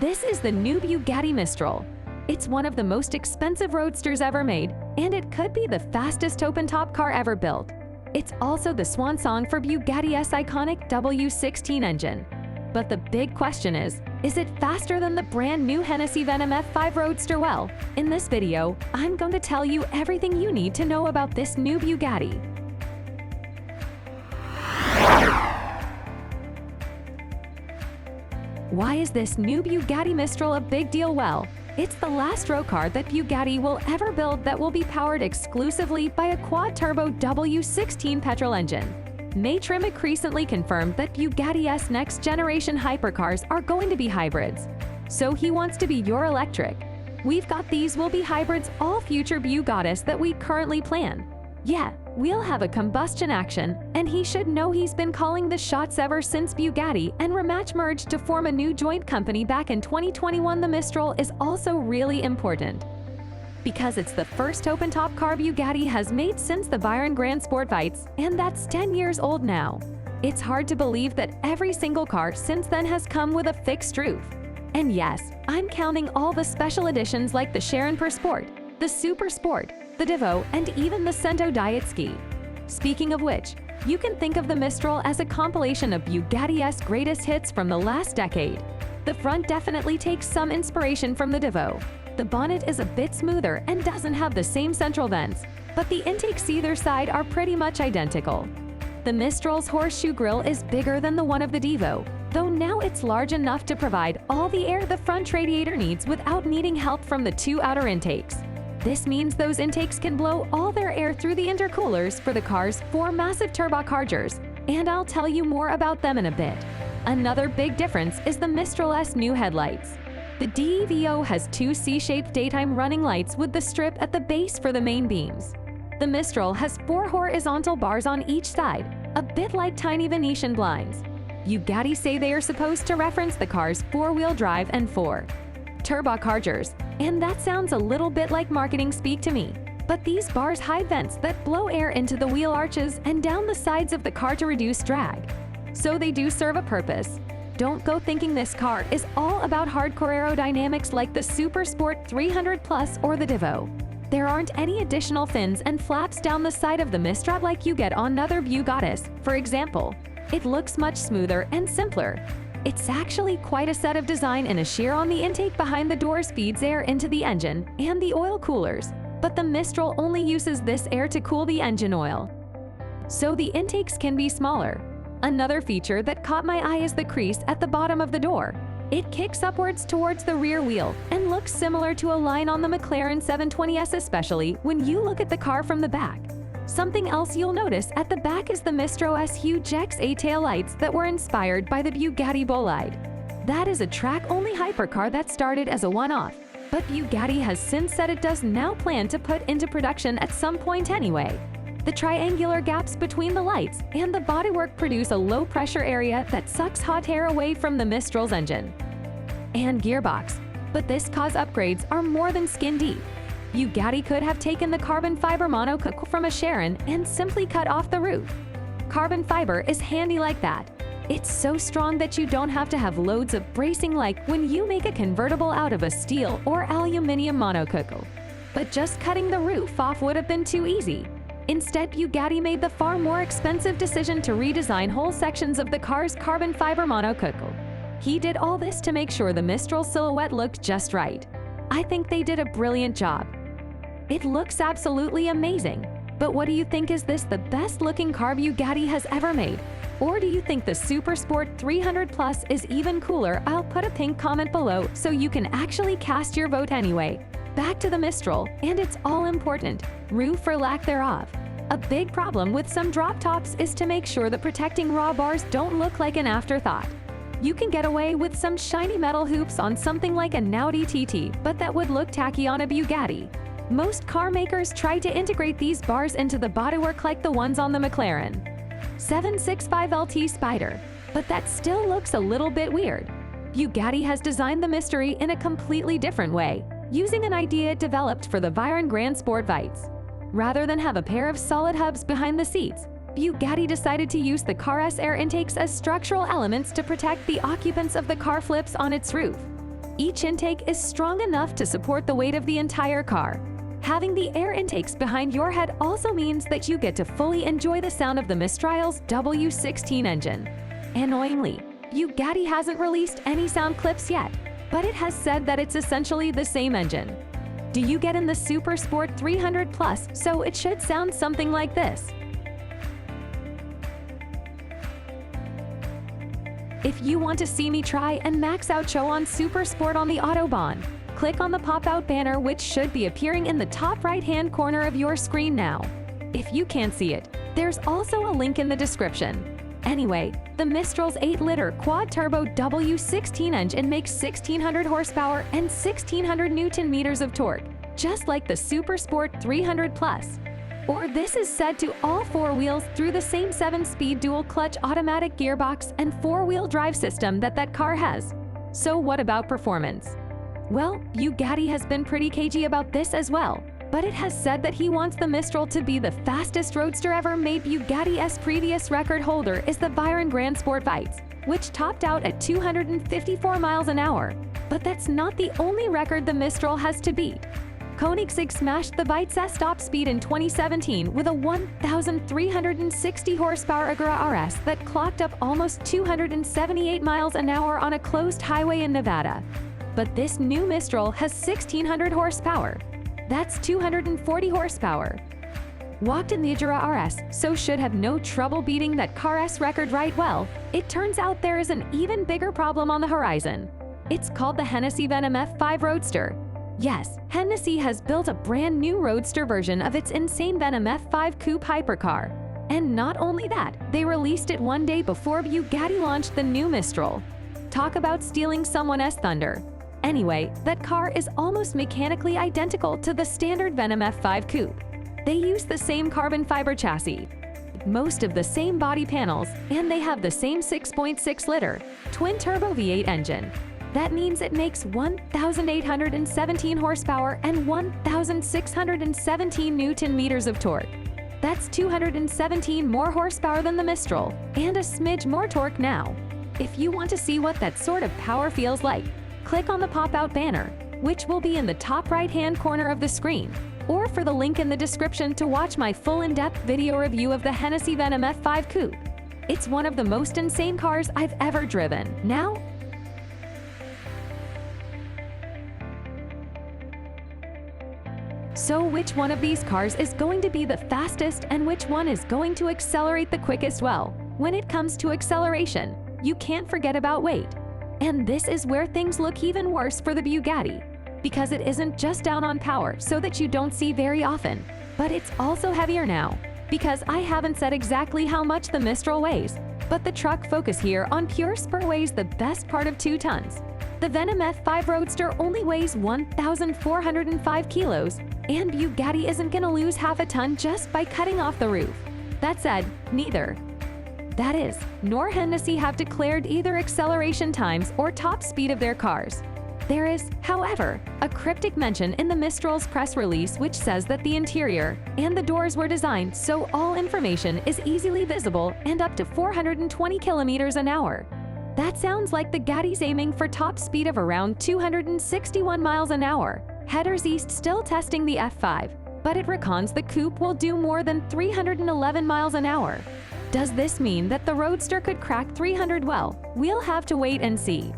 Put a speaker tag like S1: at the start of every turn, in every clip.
S1: This is the new Bugatti Mistral. It's one of the most expensive roadsters ever made, and it could be the fastest open-top car ever built. It's also the swan song for Bugatti's iconic W16 engine. But the big question is it faster than the brand new Hennessy Venom F5 Roadster? Well, in this video, I'm going to tell you everything you need to know about this new Bugatti. Why is this new Bugatti Mistral a big deal? Well, it's the last road car that Bugatti will ever build that will be powered exclusively by a quad-turbo W16 petrol engine. Manny recently confirmed that Bugatti's next-generation hypercars are going to be hybrids. So he wants to be your electric. We've got these will be hybrids all future Bugattis that we currently plan. Yeah, we'll have a combustion action, and he should know he's been calling the shots ever since Bugatti and Rematch merged to form a new joint company back in 2021. The Mistral is also really important because it's the first open-top car Bugatti has made since the Bayern Grand Sport Fights, and that's 10 years old now. It's hard to believe that every single car since then has come with a fixed roof. And yes, I'm counting all the special editions like the Chiron Per Sport, the Super Sport, the Devo, and even the Cento Diet Ski. Speaking of which, you can think of the Mistral as a compilation of Bugatti's greatest hits from the last decade. The front definitely takes some inspiration from the Devo. The bonnet is a bit smoother and doesn't have the same central vents, but the intakes either side are pretty much identical. The Mistral's horseshoe grille is bigger than the one of the Devo, though now it's large enough to provide all the air the front radiator needs without needing help from the two outer intakes. This means those intakes can blow all their air through the intercoolers for the car's 4 massive turbochargers, and I'll tell you more about them in a bit. Another big difference is the Mistral's new headlights. The DEVO has 2 C-shaped daytime running lights with the strip at the base for the main beams. The Mistral has 4 horizontal bars on each side, a bit like tiny Venetian blinds. Bugatti say they are supposed to reference the car's 4-wheel drive and 4 turbochargers, and that sounds a little bit like marketing speak to me. But these bars hide vents that blow air into the wheel arches and down the sides of the car to reduce drag. So they do serve a purpose. Don't go thinking this car is all about hardcore aerodynamics like the Super Sport 300 Plus or the Devo. There aren't any additional fins and flaps down the side of the Mistral like you get on other Bugattis, for example. It looks much smoother and simpler. It's actually quite a set of design, and a shear on the intake behind the doors feeds air into the engine and the oil coolers, but the Mistral only uses this air to cool the engine oil, so the intakes can be smaller. Another feature that caught my eye is the crease at the bottom of the door. It kicks upwards towards the rear wheel and looks similar to a line on the McLaren 720S, especially when you look at the car from the back. Something else you'll notice at the back is the Mistral's huge XA taillights that were inspired by the Bugatti Bolide. That is a track-only hypercar that started as a one-off, but Bugatti has since said it does now plan to put into production at some point anyway. The triangular gaps between the lights and the bodywork produce a low-pressure area that sucks hot air away from the Mistral's engine and gearbox. But this cause upgrades are more than skin deep. Bugatti could have taken the carbon fiber monocoque from a Chiron and simply cut off the roof. Carbon fiber is handy like that. It's so strong that you don't have to have loads of bracing like when you make a convertible out of a steel or aluminum monocoque. But just cutting the roof off would have been too easy. Instead, Bugatti made the far more expensive decision to redesign whole sections of the car's carbon fiber monocoque. He did all this to make sure the Mistral silhouette looked just right. I think they did a brilliant job. It looks absolutely amazing. But what do you think? Is this the best-looking car Bugatti has ever made? Or do you think the Super Sport 300 Plus is even cooler? I'll put a pink comment below so you can actually cast your vote anyway. Back to the Mistral, and it's all important roof or lack thereof. A big problem with some drop tops is to make sure the protecting raw bars don't look like an afterthought. You can get away with some shiny metal hoops on something like an Audi TT, but that would look tacky on a Bugatti. Most car makers try to integrate these bars into the bodywork like the ones on the McLaren 765 LT Spider, but that still looks a little bit weird. Bugatti has designed the Mystery in a completely different way, using an idea developed for the Bayern Grand Sport Fights. Rather than have a pair of solid hubs behind the seats, Bugatti decided to use the car's air intakes as structural elements to protect the occupants of the car flips on its roof. Each intake is strong enough to support the weight of the entire car. Having the air intakes behind your head also means that you get to fully enjoy the sound of the Mistral's W16 engine. Annoyingly, Bugatti hasn't released any sound clips yet, but it has said that it's essentially the same engine. Do you get in the Super Sport 300 Plus, so it should sound something like this. If you want to see me try and max out show on Super Sport on the Autobahn, click on the pop-out banner which should be appearing in the top right-hand corner of your screen now. If you can't see it, there's also a link in the description. Anyway, the Mistral's 8-liter quad-turbo W16 engine makes 1,600 horsepower and 1,600 Newton-meters of torque, just like the Super Sport 300 Plus. Or this is said to all four wheels through the same 7-speed dual-clutch automatic gearbox and four-wheel drive system that car has. So what about performance? Well, Bugatti has been pretty cagey about this as well, but it has said that he wants the Mistral to be the fastest roadster ever made. Bugatti's previous record holder is the Veyron Grand Sport Vites, which topped out at 254 miles an hour. But that's not the only record the Mistral has to beat. Koenigsegg smashed the Vites' top speed in 2017 with a 1,360 horsepower HURRAH RS that clocked up almost 278 miles an hour on a closed highway in Nevada. But this new Mistral has 1,600 horsepower. That's 240 horsepower. Walked in the HURRAH RS, so should have no trouble beating that car's record right well. It turns out there is an even bigger problem on the horizon. It's called the Hennessy Venom F5 Roadster. Yes, Hennessy has built a brand new Roadster version of its insane Venom F5 coupe hypercar. And not only that, they released it one day before Bugatti launched the new Mistral. Talk about stealing someone's thunder. Anyway, that car is almost mechanically identical to the standard Venom F5 coupe. They use the same carbon fiber chassis, most of the same body panels, and they have the same 6.6-liter twin-turbo V8 engine. That means it makes 1,817 horsepower and 1,617 Newton-meters of torque. That's 217 more horsepower than the Mistral, and a smidge more torque now. If you want to see what that sort of power feels like, click on the pop-out banner, which will be in the top right-hand corner of the screen, or for the link in the description to watch my full in-depth video review of the Hennessy Venom F5 coupe. It's one of the most insane cars I've ever driven. Now, so which one of these cars is going to be the fastest and which one is going to accelerate the quickest? Well, when it comes to acceleration, you can't forget about weight. And this is where things look even worse for the Bugatti, because it isn't just down on power so that you don't see very often, but it's also heavier now, because I haven't said exactly how much the Mistral weighs, but the truck focus here on pure spur weighs the best part of 2 tons. The Venom F5 Roadster only weighs 1,405 kilos, and Bugatti isn't gonna lose half a ton just by cutting off the roof. That said, neither nor Hennessy have declared either acceleration times or top speed of their cars. There is, however, a cryptic mention in the Mistral's press release which says that the interior and the doors were designed so all information is easily visible and up to 420 kilometers an hour. That sounds like the Bugatti's aiming for top speed of around 261 miles an hour. Headers East still testing the F5, but it reckons the coupe will do more than 311 miles an hour. Does this mean that the Roadster could crack 300? Well, we'll have to wait and see.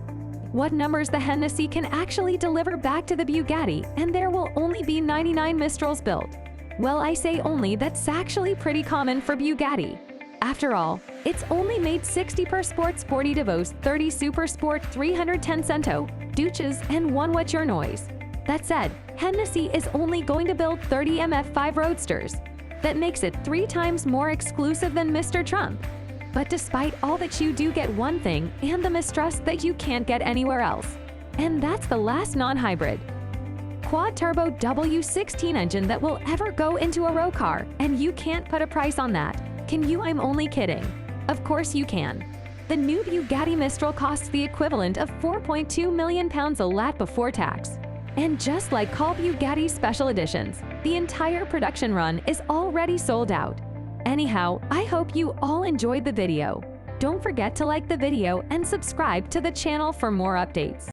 S1: What numbers the Hennessy can actually deliver back to the Bugatti, and there will only be 99 Mistrals built. Well, I say only, that's actually pretty common for Bugatti. After all, it's only made 60 per Sports 40 Devos, 30 Super Sport 310 Cento, Duches, and 1 What's Your Noise. That said, Hennessy is only going to build 30 MF5 Roadsters. That makes it 3 times more exclusive than Mr. Trump. But despite all that, you do get one thing and the mistrust that you can't get anywhere else. And that's the last non-hybrid quad-turbo W16 engine that will ever go into a row car, and you can't put a price on that. Can you? I'm only kidding. Of course you can. The new Bugatti Mistral costs the equivalent of £4.2 million a lot before tax. And just like all Bugatti special editions, the entire production run is already sold out. Anyhow, I hope you all enjoyed the video. Don't forget to like the video and subscribe to the channel for more updates.